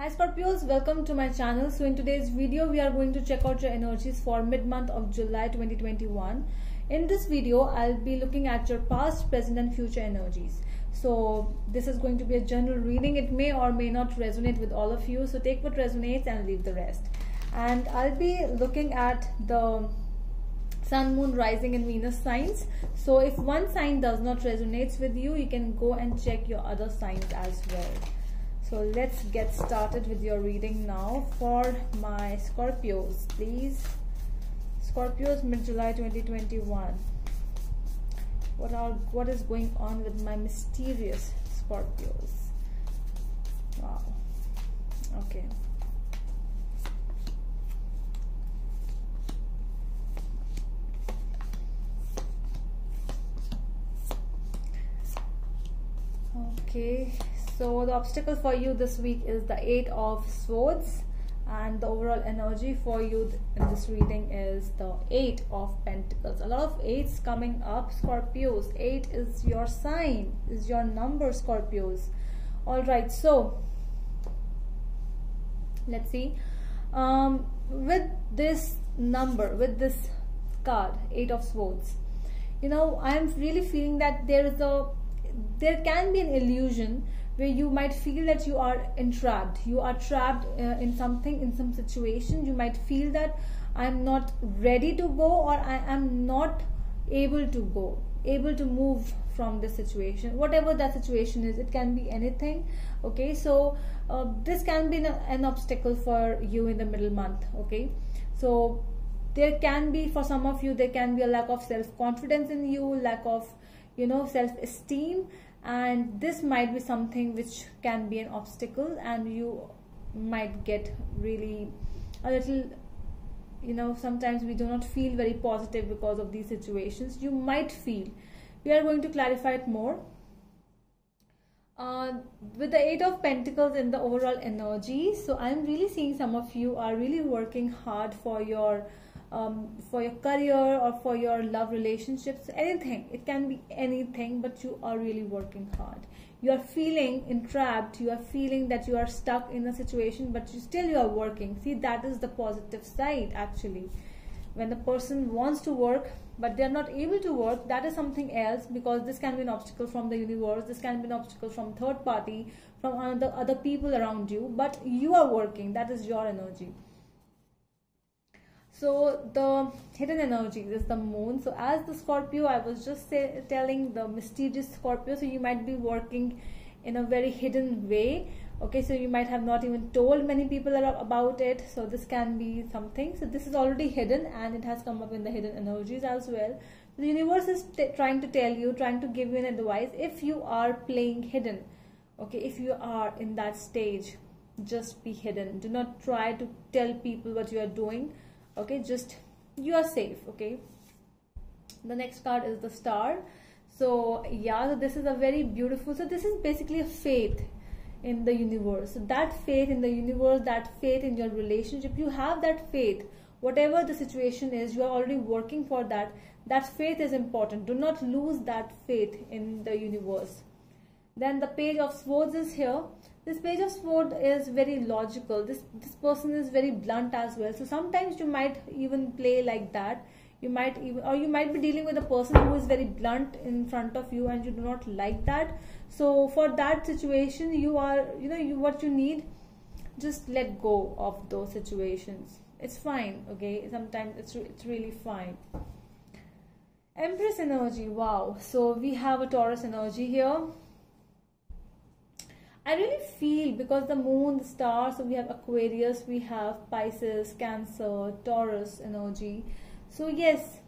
Hi Scorpios, welcome to my channel. So in today's video we are going to check out your energies for mid-month of July 2021. In this video I'll be looking at your past, present and future energies. So this is going to be a general reading. It may or may not resonate with all of you, so take what resonates and leave the rest. And I'll be looking at the Sun, Moon, Rising and Venus signs. So if one sign does not resonate with you, you can go and check your other signs as well. So let's get started with your reading now for my Scorpios, please. Scorpios, mid-July 2021. What is going on with my mysterious Scorpios? Wow. Okay. Okay. So the obstacle for you this week is the Eight of Swords, and the overall energy for you in this reading is the Eight of Pentacles. A lot of eights coming up, Scorpios. 8 is your sign, is your number, Scorpios. All right, so let's see. With this number, with this card, Eight of Swords, you know, I am really feeling that there can be an illusion where you might feel that you are entrapped. You are trapped in something, in some situation. You might feel that I'm not ready to go, or I am not able to go, able to move from this situation. Whatever that situation is, it can be anything. Okay, so this can be an obstacle for you in the middle month. Okay, so there can be, for some of you, there can be a lack of self-confidence in you, lack of, you know, self-esteem, and this might be something which can be an obstacle, and you might get really a little, you know, sometimes we do not feel very positive because of these situations. You might feel. We are going to clarify it more. With the Eight of Pentacles in the overall energy, so I'm really seeing some of you are really working hard for your career or for your love relationships. Anything, it can be anything, but you are really working hard. You are feeling entrapped, you are feeling that you are stuck in a situation, but you are working. See, that is the positive side. Actually, when the person wants to work but they are not able to work, that is something else, because this can be an obstacle from the universe, this can be an obstacle from third party, from other people around you, but you are working. That is your energy. So the hidden energy is the Moon. So as the Scorpio, I was just telling the mysterious Scorpio, so you might be working in a very hidden way. Okay, so you might have not even told many people about it. So this can be something. So this is already hidden, and it has come up in the hidden energies as well. The universe is trying to tell you, trying to give you an advice. If you are playing hidden, okay, if you are in that stage, just be hidden. Do not try to tell people what you are doing. Okay, just you are safe. Okay, the next card is the Star. So yeah, so this is a very beautiful, so this is basically a faith in the universe. So that faith in the universe, that faith in your relationship, you have that faith. Whatever the situation is, you are already working for that. That faith is important. Do not lose that faith in the universe. Then the Page of Swords is here. This Page of Swords is very logical. This person is very blunt as well. So sometimes you might even play like that. You might be dealing with a person who is very blunt in front of you, and you do not like that. So for that situation, what you need, just let go of those situations. It's fine. Okay, sometimes it's really fine. Empress energy. Wow. So we have a Taurus energy here. I really feel, because the Moon, the Star, so we have Aquarius, we have Pisces, Cancer, Taurus energy. So yes,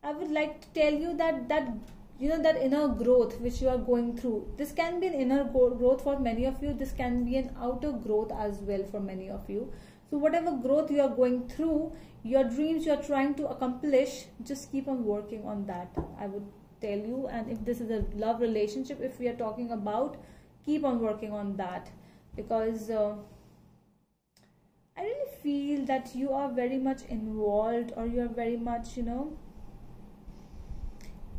I would like to tell you that that inner growth which you are going through, this can be an inner growth for many of you. This can be an outer growth as well for many of you. So whatever growth you are going through, your dreams you are trying to accomplish, just keep on working on that, I would tell you. And if this is a love relationship, if we are talking about, keep on working on that, because I really feel that you are very much involved, or you are very much, you know,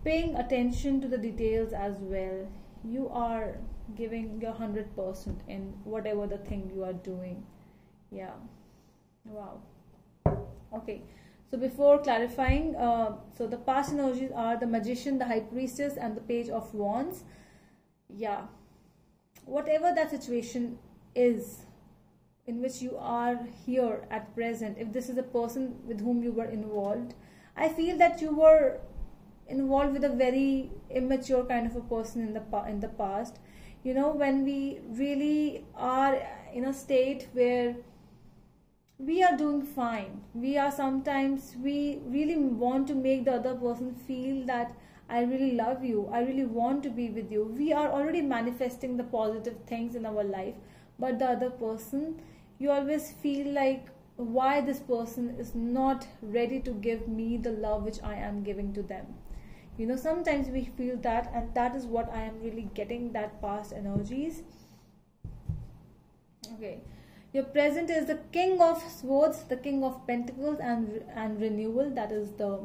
paying attention to the details as well. You are giving your 100% in whatever the thing you are doing. Yeah. Wow. Okay, so before clarifying, so the past energies are the Magician, the High Priestess, and the Page of Wands. Yeah, whatever that situation is in which you are here at present, if this is a person with whom you were involved, I feel that you were involved with a very immature kind of a person in the past. You know, when we really are in a state where we are doing fine, we really want to make the other person feel that I really love you, I really want to be with you. We are already manifesting the positive things in our life, but the other person, you always feel like, why this person is not ready to give me the love which I am giving to them. You know, sometimes we feel that, and that is what I am really getting, that past energies. Okay, your present is the King of Swords, the King of Pentacles, and renewal. That is the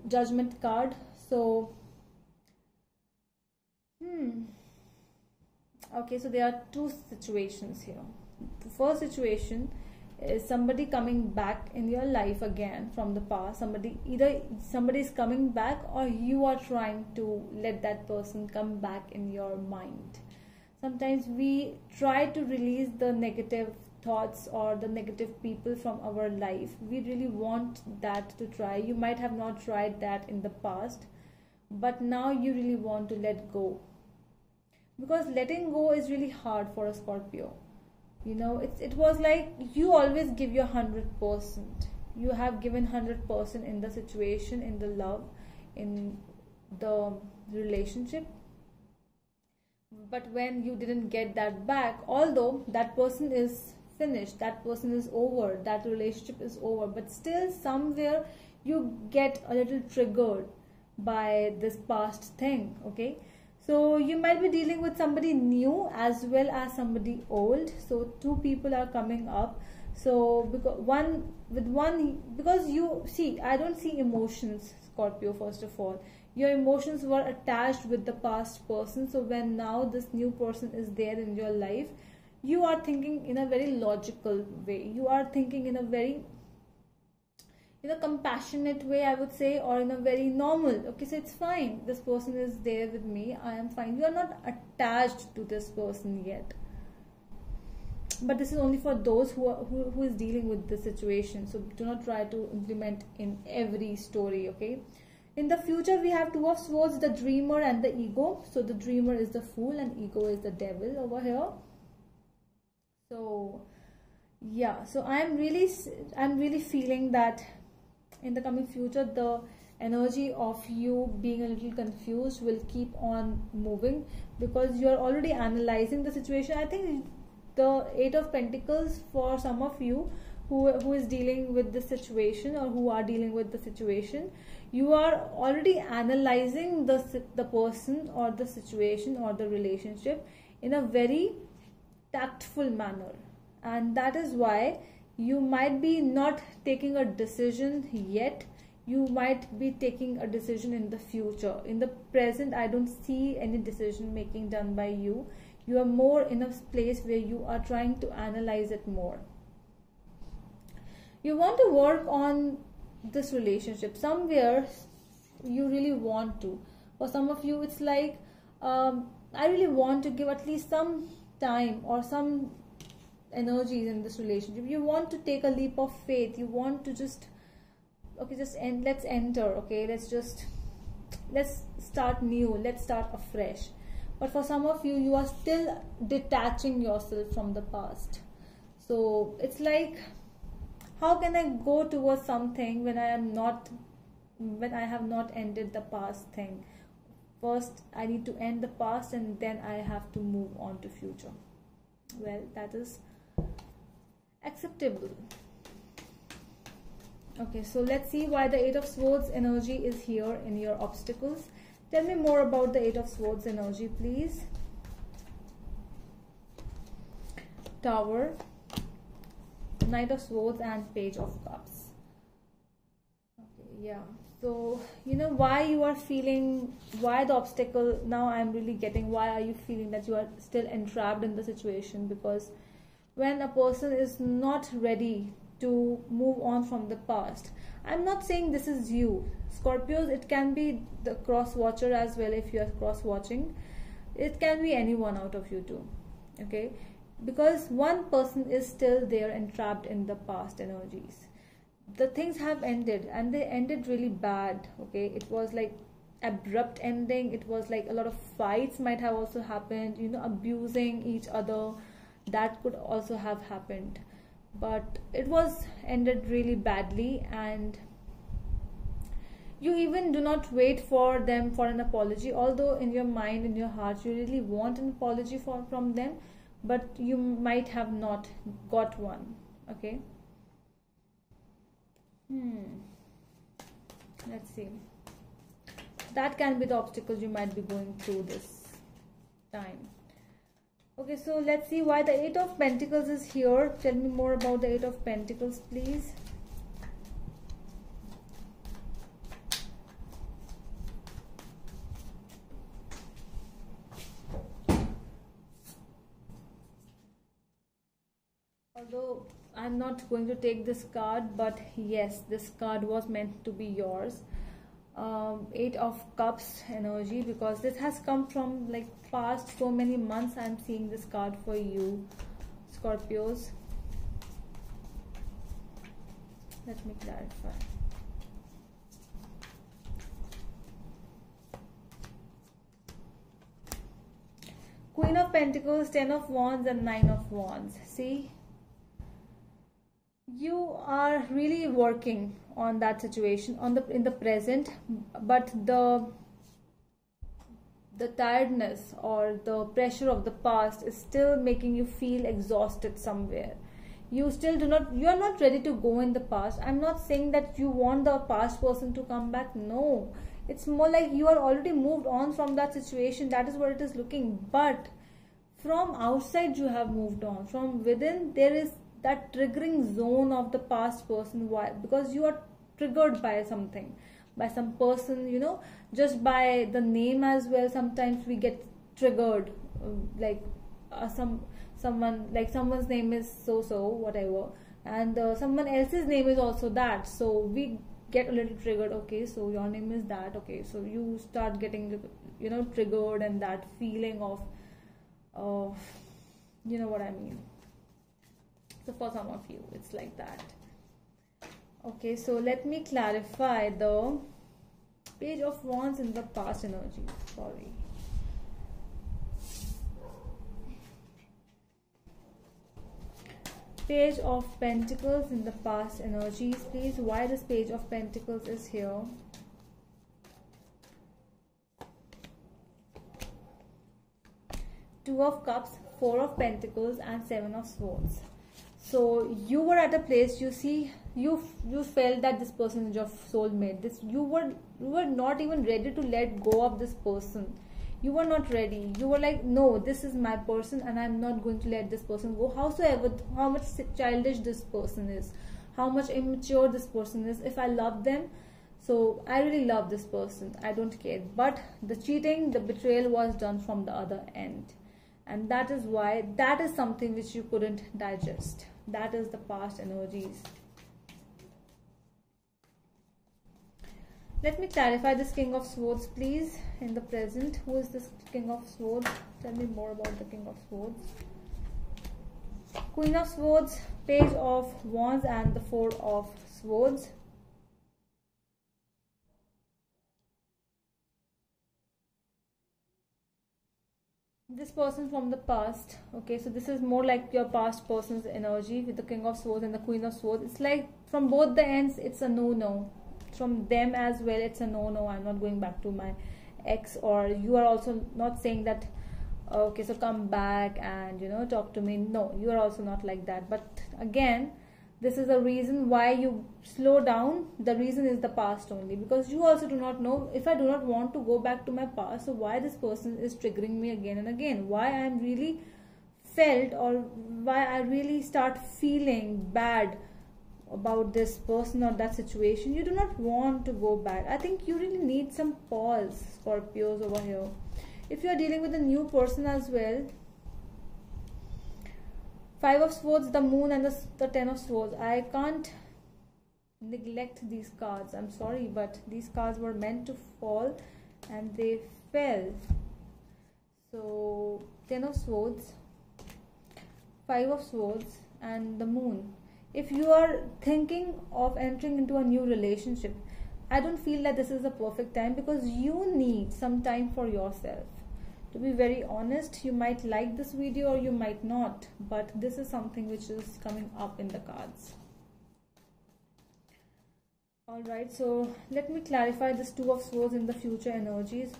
Judgment card. So okay, so there are two situations here. The first situation is somebody coming back in your life again from the past. Either somebody is coming back, or you are trying to let that person come back in your mind. Sometimes we try to release the negative thoughts or the negative people from our life. We really want that to try. You might have not tried that in the past, but now you really want to let go, because letting go is really hard for a Scorpio. You know, it was like you always give your 100%. You have given 100% in the situation, in the love, in the relationship. But when you didn't get that back, although that person is finished, that person is over, that relationship is over, but still somewhere you get a little triggered by this past thing. Okay, so you might be dealing with somebody new as well as somebody old. So two people are coming up. So because you see, I don't see emotions, Scorpio. First of all, your emotions were attached with the past person. So when now this new person is there in your life, you are thinking in a very logical way. You are thinking in a very, compassionate way, I would say, or in a very normal. Okay, so it's fine. This person is there with me. I am fine. You are not attached to this person yet. But this is only for those who is dealing with the situation. So do not try to implement in every story. Okay. In the future, we have Two of Swords, the Dreamer, and the Ego. So the Dreamer is the Fool and Ego is the Devil over here. So yeah, so I'm really feeling that in the coming future, the energy of you being a little confused will keep on moving, because you're already analyzing the situation. I think the Eight of Pentacles, for some of you who is dealing with the situation, or who are dealing with the situation, you are already analyzing the person or the situation or the relationship in a very tactful manner, and that is why you might be not taking a decision yet. You might be taking a decision in the future. In the present, I don't see any decision making done by you. You are more in a place where you are trying to analyze it more. You want to work on this relationship. Somewhere you really want to. For some of you, it's like, I really want to give at least some time or some energies in this relationship. You want to take a leap of faith. You want to let's enter. Okay, let's start new. Let's start afresh. But for some of you, you are still detaching yourself from the past. So it's like, how can I go towards something when I have not ended the past thing? First, I need to end the past, and then I have to move on to future. Well, that is acceptable. Okay, so let's see why the Eight of Swords energy is here in your obstacles. Tell me more about the Eight of Swords energy, please. Tower, Knight of Swords, and Page of Cups. Okay, yeah. So, you know, why you are feeling, why the obstacle, now I'm really getting why are you feeling that you are still entrapped in the situation. Because when a person is not ready to move on from the past, I'm not saying this is you, Scorpios, it can be the cross watcher as well. If you are cross watching, it can be anyone out of you too, okay? Because one person is still there entrapped in the past energies. The things have ended, and they ended really bad, okay? It was like abrupt ending. It was like a lot of fights might have also happened, you know, abusing each other, that could also have happened. But it was ended really badly, and you even do not wait for them for an apology, although in your mind, in your heart, you really want an apology from them, but you might have not got one, okay? Let's see. That can be the obstacles you might be going through this time. Okay, so let's see why the Eight of Pentacles is here. Tell me more about the Eight of Pentacles, please. Although I'm not going to take this card, but yes, this card was meant to be yours. Eight of Cups energy, because this has come from like past so many months. I'm seeing this card for you, Scorpios. Let me clarify. Queen of Pentacles, Ten of Wands, and Nine of Wands. See, you are really working on that situation in the present, but the tiredness or the pressure of the past is still making you feel exhausted somewhere. You are not ready to go in the past. I'm not saying that you want the past person to come back. No, it's more like you are already moved on from that situation. That is what it is looking. But from outside you have moved on. From within there is that triggering zone of the past person. Why? Because you are triggered by something, by some person, you know, just by the name as well. Sometimes we get triggered, like someone, like someone's name is so whatever, and someone else's name is also that, so we get a little triggered. Okay, so your name is that, okay, so you start getting, you know, triggered, and that feeling of you know what I mean. So for some of you it's like that. Okay, so let me clarify the Page of Wands in the past energy. Sorry. Page of Pentacles in the past energies, please. Why this Page of Pentacles is here? Two of Cups, Four of Pentacles, and Seven of Swords. So you were at a place, you see, you felt that this person is your soulmate. You were not even ready to let go of this person. You were not ready. You were like, no, this is my person, and I'm not going to let this person go. Howsoever, how much childish this person is, how much immature this person is, if I love them, so I really love this person, I don't care. But the cheating, the betrayal was done from the other end. And that is why, that is something which you couldn't digest. That is the past energies. Let me clarify this King of Swords, please, in the present. Who is this King of Swords? Tell me more about the King of Swords. Queen of Swords, Page of Wands, and the Four of Swords. This person from the past, okay, so this is more like your past person's energy with the King of Swords and the Queen of Swords. It's like from both the ends, it's a no. From them as well, it's a no. I'm not going back to my ex, or you are also not saying that, okay, so come back and, you know, talk to me. No, you are also not like that. But again, this is a reason why you slow down. The reason is the past only, because you also do not know, if I do not want to go back to my past, so why this person is triggering me again and again, why I am really felt, or why I really start feeling bad about this person or that situation. You do not want to go back. I think you really need some pause, Scorpios, over here. If you are dealing with a new person as well, 5 of Swords, the Moon, and the 10 of Swords. I can't neglect these cards. I'm sorry, but these cards were meant to fall and they fell. So 10 of Swords, 5 of Swords, and the Moon. If you are thinking of entering into a new relationship, I don't feel that this is the perfect time, because you need some time for yourself. To be very honest, you might like this video or you might not, but this is something which is coming up in the cards. Alright, so let me clarify this 2 of Swords in the future energies.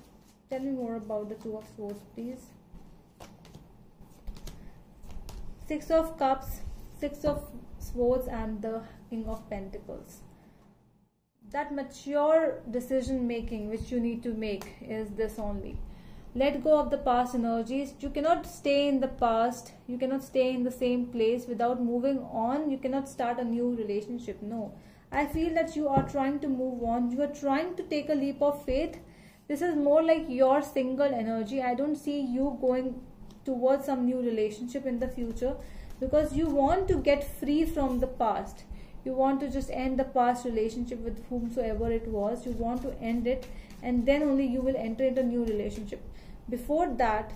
Tell me more about the 2 of Swords, please. 6 of Cups, 6 of Swords, and the King of Pentacles. That mature decision making which you need to make is this only. Let go of the past energies. You cannot stay in the past. You cannot stay in the same place without moving on. You cannot start a new relationship. No. I feel that you are trying to move on. You are trying to take a leap of faith. This is more like your single energy. I don't see you going towards some new relationship in the future, because you want to get free from the past. You want to just end the past relationship with whomsoever it was. You want to end it, and then only you will enter into a new relationship. Before that,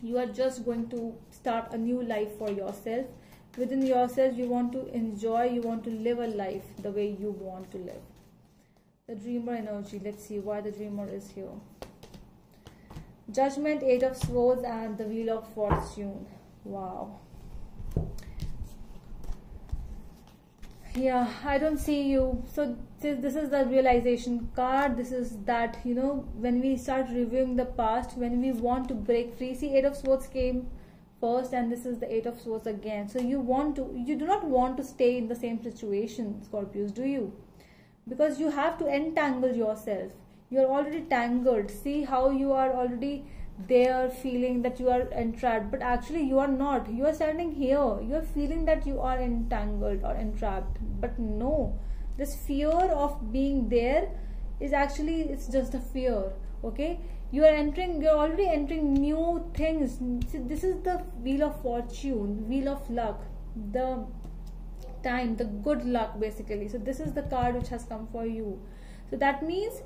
you are just going to start a new life for yourself. Within yourself, you want to enjoy, you want to live a life the way you want to live. The Dreamer energy, let's see why the Dreamer is here. Judgment, 8 of Swords, and the Wheel of Fortune. Wow. Yeah, I don't see you. So this is the realization card. This is that, you know, when we start reviewing the past, when we want to break free. See, 8 of Swords came first, and this is the 8 of Swords again. So you do not want to stay in the same situation, Scorpios, do you? Because you have to entangle yourself. You are already tangled. See how you are already there, feeling that you are entrapped, but actually you are not. You are standing here, you are feeling that you are entangled or entrapped, but no, this fear of being there is actually, it's just a fear. Okay, you are already entering new things. See, this is the Wheel of Fortune, Wheel of Luck, the time, the good luck basically. So this is the card which has come for you. So that means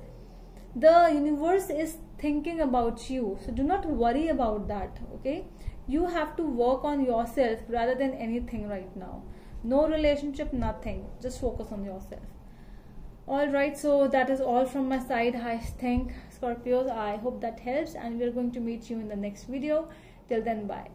the universe is thinking about you. So do not worry about that. Okay, you have to work on yourself rather than anything right now. No relationship, nothing. Just focus on yourself. Alright, so that is all from my side. I think, Scorpios, I hope that helps, and we are going to meet you in the next video. Till then, bye.